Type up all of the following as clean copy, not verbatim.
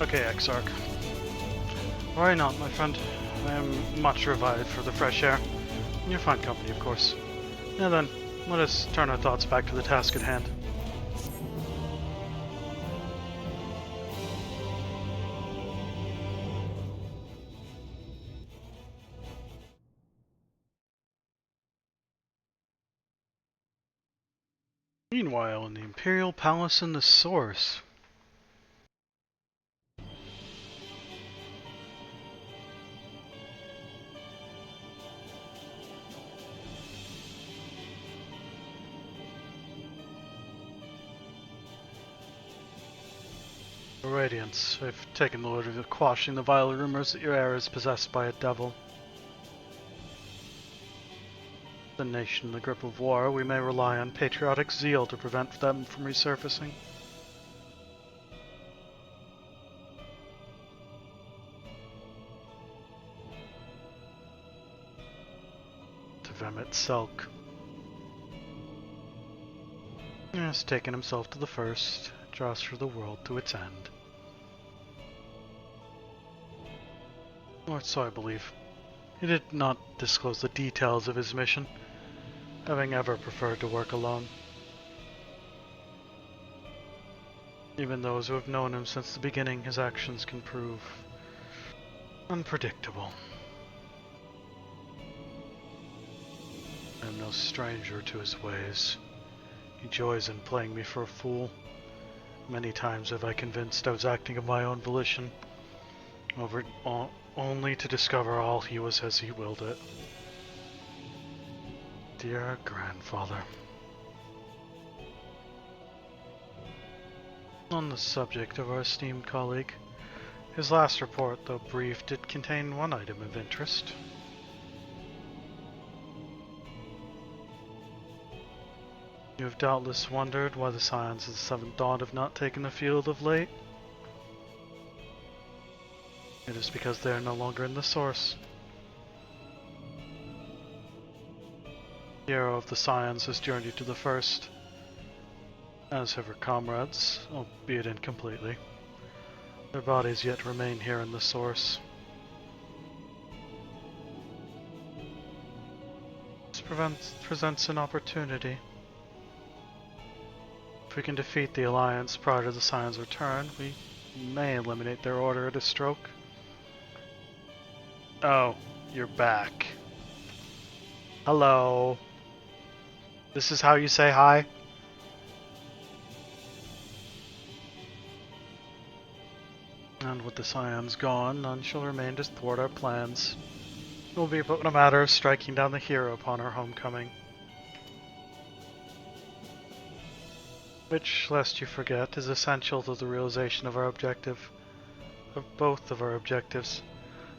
Okay, Exarch. Why not, my friend? I am much revived for the fresh air. And your fine company, of course. Now then, let us turn our thoughts back to the task at hand. Meanwhile, in the Imperial Palace in the Source. Radiance, I've taken the order of quashing the vile rumors that your heir is possessed by a devil. The nation in the grip of war, we may rely on patriotic zeal to prevent them from resurfacing. To Vemmet Selk. He has taken himself to the first, draws for the world to its end. Or so I believe. He did not disclose the details of his mission, having ever preferred to work alone. Even those who have known him since the beginning, his actions can prove unpredictable. I am no stranger to his ways. He joys in playing me for a fool. Many times have I convinced I was acting of my own volition, only to discover all he was as he willed it. Dear grandfather. On the subject of our esteemed colleague, his last report, though brief, did contain one item of interest. You have doubtless wondered why the Scions of the Seventh Dawn have not taken the field of late. It is because they are no longer in the Source. The hero of the Scions has journeyed to the First, as have her comrades, albeit incompletely. Their bodies yet remain here in the Source. This presents an opportunity. If we can defeat the Alliance prior to the Scions' return, we may eliminate their order at a stroke. Oh, you're back. Hello. This is how you say hi? And with the Scions gone, none shall remain to thwart our plans. It will be but a matter of striking down the hero upon our homecoming. Which, lest you forget, is essential to the realization of our objective. Of both of our objectives.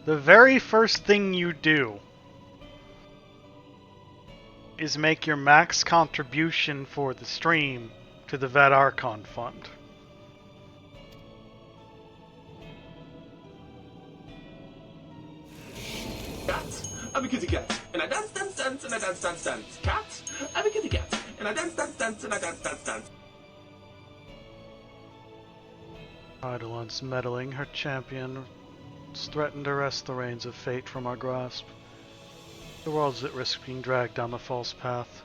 The very first thing you do is make your max contribution for the stream to the Vet Archon Fund. Cat, I'm a kitty cat, and I dance, dance, dance, and I dance, dance, dance. Cat, I'm a kitty cat, and I dance, dance, dance, and I dance, dance, dance. Eidolon's meddling, her champion threatened to wrest the reins of fate from our grasp. The world's at risk being dragged down the false path.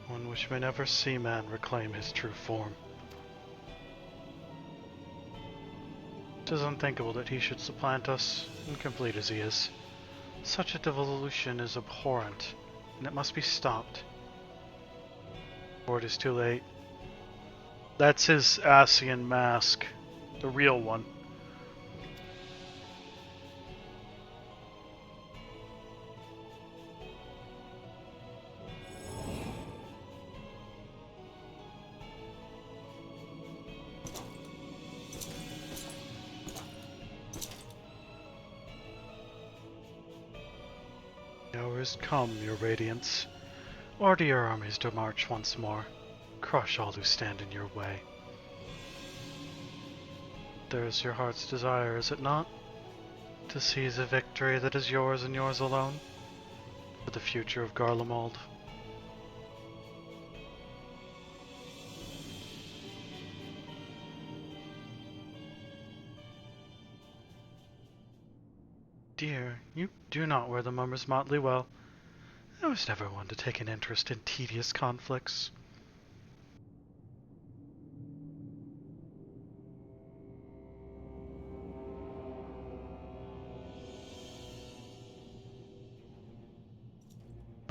One which may never see man reclaim his true form. It is unthinkable that he should supplant us, incomplete as he is. Such a devolution is abhorrent, and it must be stopped. Before it is too late. That's his Asian mask, the real one. The hour has come, your radiance. Order your armies to march once more. Crush all who stand in your way. There is your heart's desire, is it not? To seize a victory that is yours and yours alone? For the future of Garlemald. dear, you do not wear the mummer's motley well. I was never one to take an interest in tedious conflicts.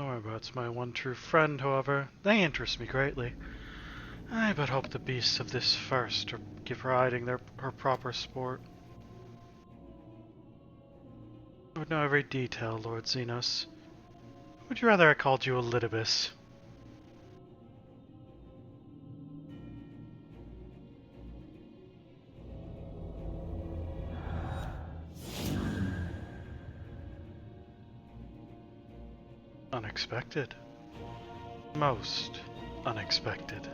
Norbert's my one true friend, however. They interest me greatly. I but hope the beasts of this first give riding her proper sport. I would know every detail, Lord Xenos. Would you rather I called you Elidibus? Unexpected. Most unexpected.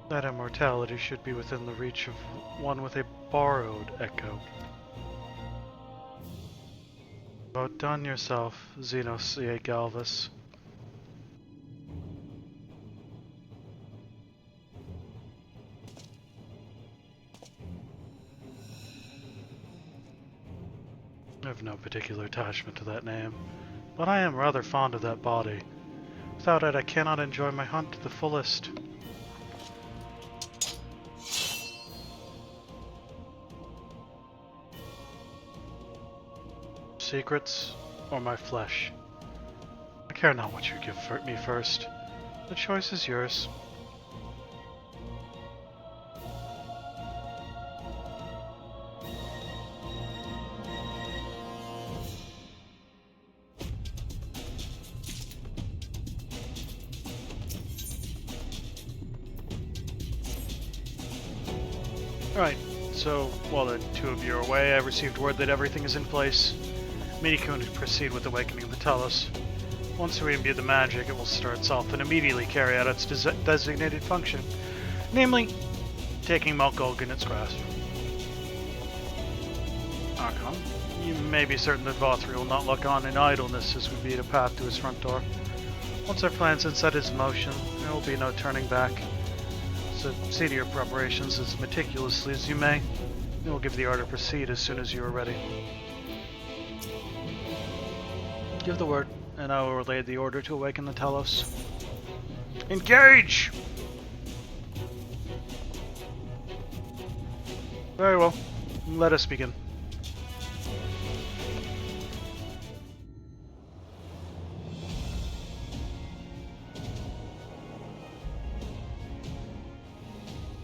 That immortality should be within the reach of one with a borrowed echo. Outdone yourself, Xenos E. Galvus. I have no particular attachment to that name, but I am rather fond of that body. Without it, I cannot enjoy my hunt to the fullest. Secrets, or my flesh? I care not what you give me first. The choice is yours. Alright, so while the two of you are away, I received word that everything is in place. Midi can proceed with awakening the Telos. Once we imbue the magic, it will start itself and immediately carry out its designated function, namely, taking Mount Gulg in its grasp. Archon, you may be certain that Vothri will not look on in idleness as we beat a path to his front door. Once our plans are set in motion, there will be no turning back. So see to your preparations as meticulously as you may. We will give the order to proceed as soon as you are ready. Give the word, and I will relay the order to awaken the Telos. Engage! Very well. Let us begin.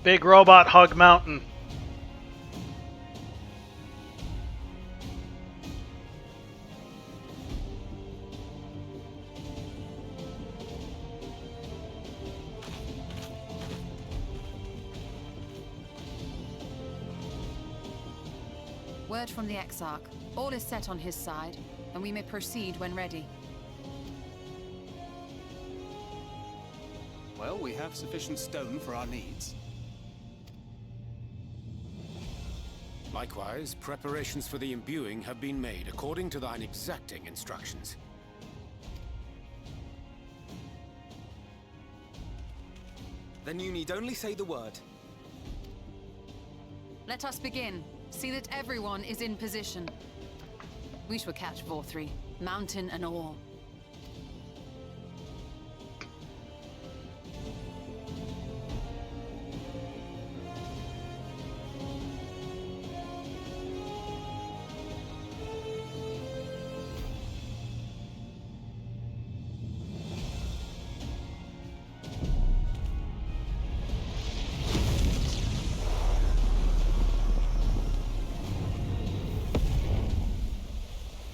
Big robot hug mountain. Word from the Exarch. All is set on his side, and we may proceed when ready. Well, we have sufficient stone for our needs. Likewise, preparations for the imbuing have been made according to thine exacting instructions. Then you need only say the word. Let us begin. See that everyone is in position. We shall catch Vothri, mountain and all.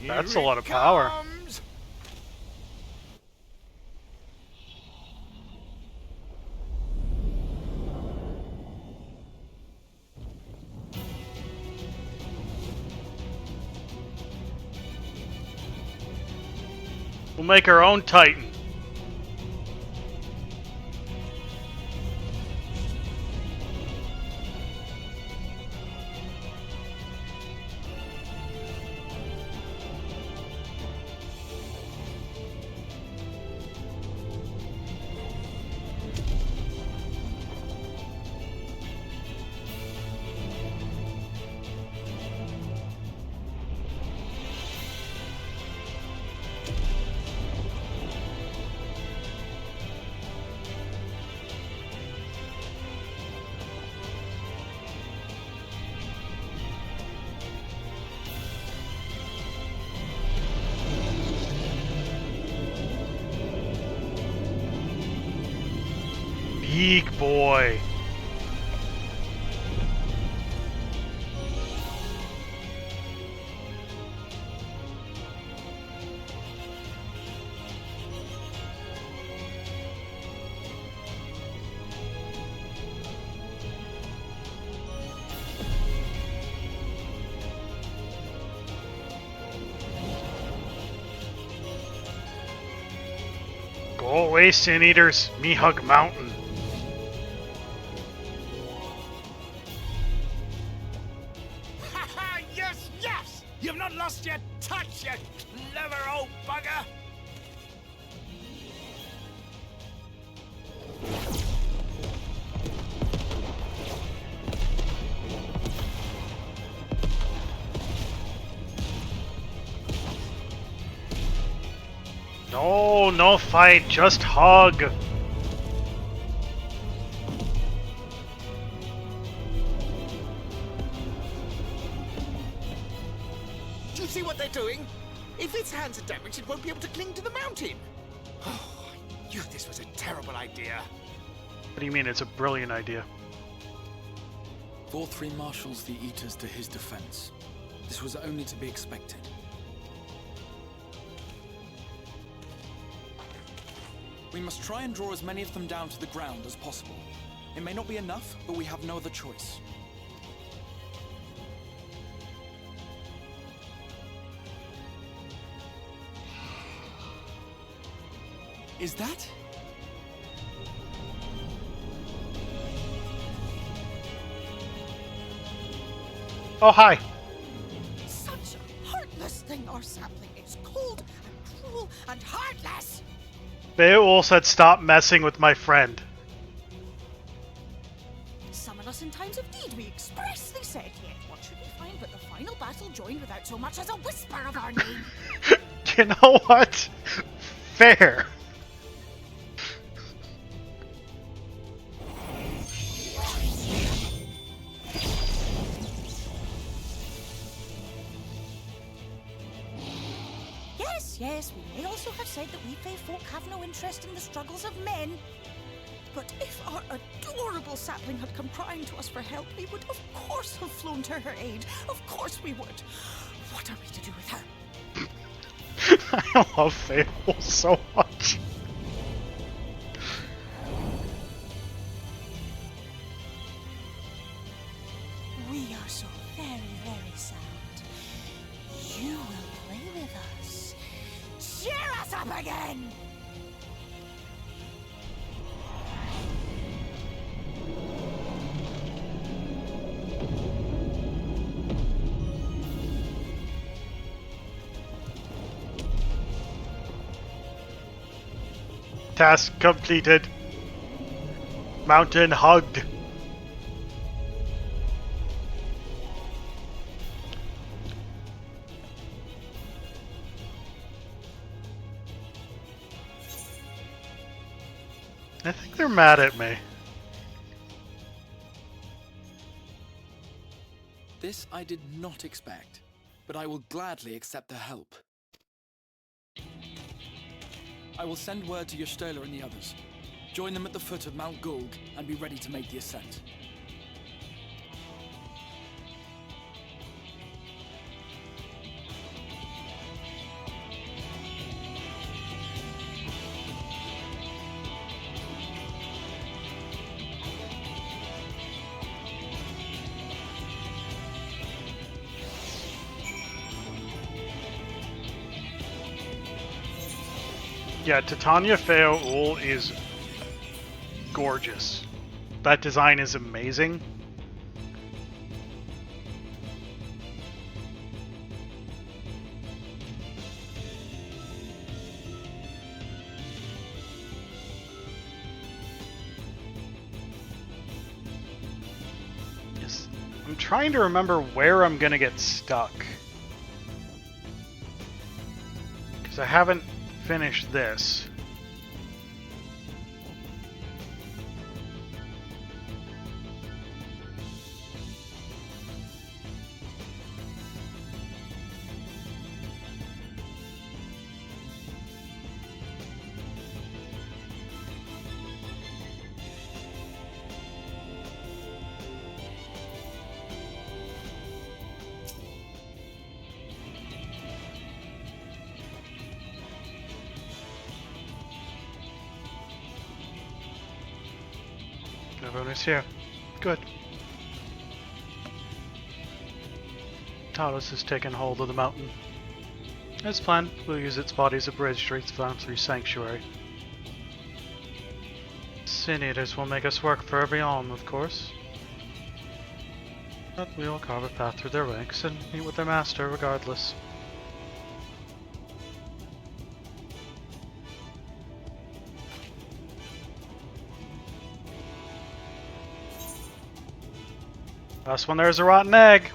That's a lot of power. We'll make our own Titan. Big boy. Go away, Sin Eaters. Me hug mountain. Ha ha! Yes, yes! You've not lost your touch, you clever old bugger! No, no fight, just hug. Do you see what they're doing? If its hands are damaged, it won't be able to cling to the mountain. Oh, I knew this was a terrible idea. What do you mean it's a brilliant idea? VOD marshals the Eaters to his defense. This was only to be expected. We must try and draw as many of them down to the ground as possible. It may not be enough, but we have no other choice. Is that? Oh, hi. Such a heartless thing, our sapling is cold and cruel and heartless. Beowulf said stop messing with my friend. Summon us in times of need, we expressly said, yet what should we find but the final battle joined without so much as a whisper of our name? You know what? Fair. Yes, we may also have said that we Fae folk have no interest in the struggles of men. But if our adorable sapling had come crying to us for help, we would of course have flown to her aid. Of course we would. What are we to do with her? I love Fable so much. We are so very, very sad. You will play with us. Cheer us up again! Task completed. Mountain hugged. I think they're mad at me. This I did not expect, but I will gladly accept their help. I will send word to Ystola and the others. Join them at the foot of Mount Gulg and be ready to make the ascent. Yeah, Titania Feoul is gorgeous. That design is amazing. Yes, I'm trying to remember where I'm gonna get stuck. Because I haven't finished this. everyone is here. Good. Talos has taken hold of the mountain. As planned, we'll use its body as a bridge to reach the Vounthry Sanctuary. Sin Eaters will make us work for every alm, of course. But we will carve a path through their ranks and meet with their master regardless. Last one, there's a rotten egg!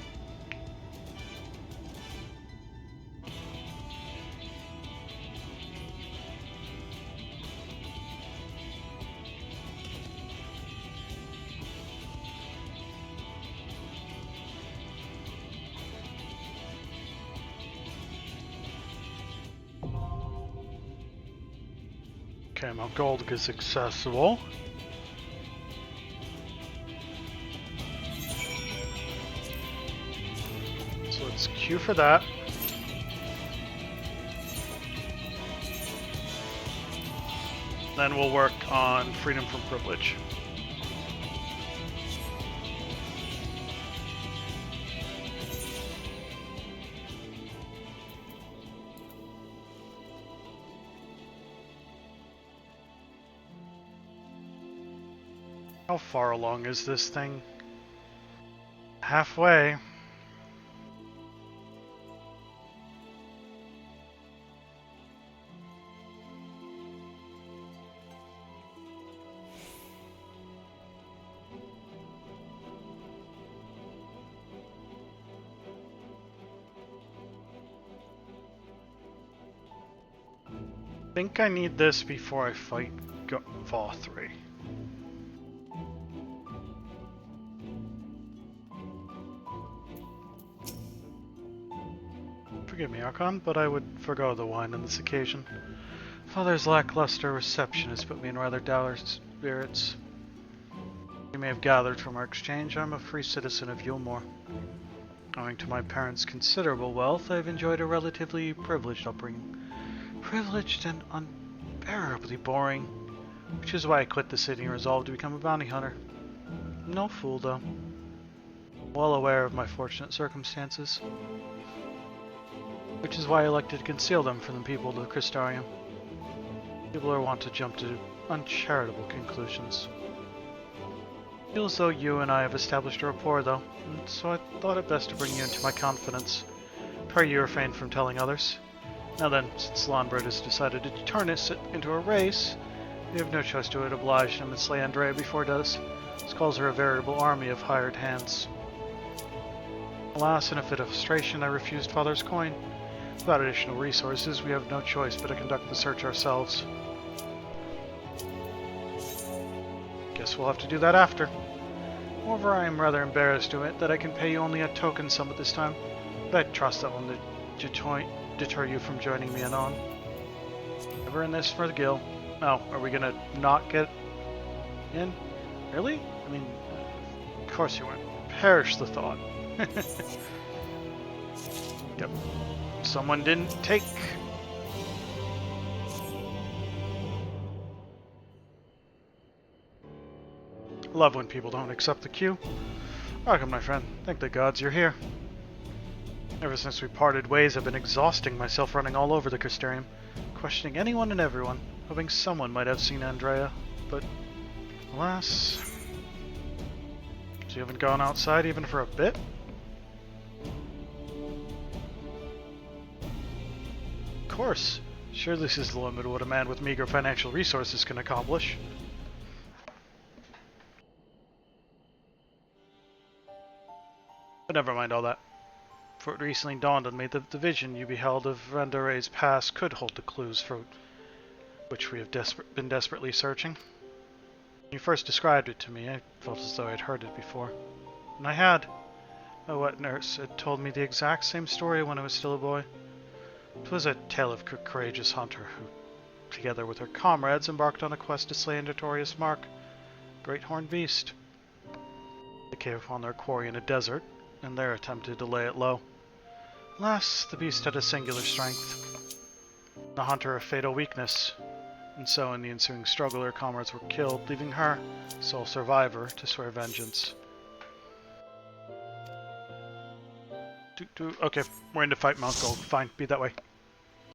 Okay, Mount Gold is accessible. So let's queue for that. Then we'll work on Freedom from Privilege. How far along is this thing? Halfway. I think I need this before I fight VOD3. Forgive me, Archon, but I would forgo the wine on this occasion. Father's lackluster reception has put me in rather dour spirits. You may have gathered from our exchange, I'm a free citizen of Yulmore. Owing to my parents' considerable wealth, I've enjoyed a relatively privileged upbringing. Privileged and unbearably boring, which is why I quit the city and resolved to become a bounty hunter. No fool, though. Well aware of my fortunate circumstances. Which is why I elected to conceal them from the people of the Crystarium. People are wont to jump to uncharitable conclusions. Feels as though you and I have established a rapport, though, and so I thought it best to bring you into my confidence. Pray you refrain from telling others. Now then, since Lonbred has decided to turn it into a race, we have no choice to oblige him and slay Andrea before it does. This calls her a veritable army of hired hands. Alas, in a fit of frustration, I refused Father's coin. Without additional resources, we have no choice but to conduct the search ourselves. Guess we'll have to do that after. Moreover, I am rather embarrassed to admit that I can pay you only a token sum at this time, but I trust that will deter you from joining me anon. Never in this for the Guild. Oh, are we gonna not get in? Really? I mean, of course you weren't. Perish the thought. Yep. Someone didn't take. Love when people don't accept the cue. Welcome, my friend. Thank the gods you're here. Ever since we parted ways, I've been exhausting myself running all over the Crystarium, questioning anyone and everyone, hoping someone might have seen Andrea, but alas. So you haven't gone outside even for a bit? Of course. Sure, this is the limit of what a man with meager financial resources can accomplish. But never mind all that. For it recently dawned on me that the vision you beheld of Randare's past could hold the clues for which we have been desperately searching. When you first described it to me, I felt as though I had heard it before. And I had. A wet nurse had told me the exact same story when I was still a boy. It was a tale of a courageous hunter who, together with her comrades, embarked on a quest to slay a notorious mark, a great horned beast. They came upon their quarry in a desert, and there attempted to lay it low. Alas, the beast had a singular strength. The hunter a fatal weakness. And so in the ensuing struggle, her comrades were killed, leaving her, sole survivor, to swear vengeance. Okay, we're in to fight Mount Gold. Fine, be that way.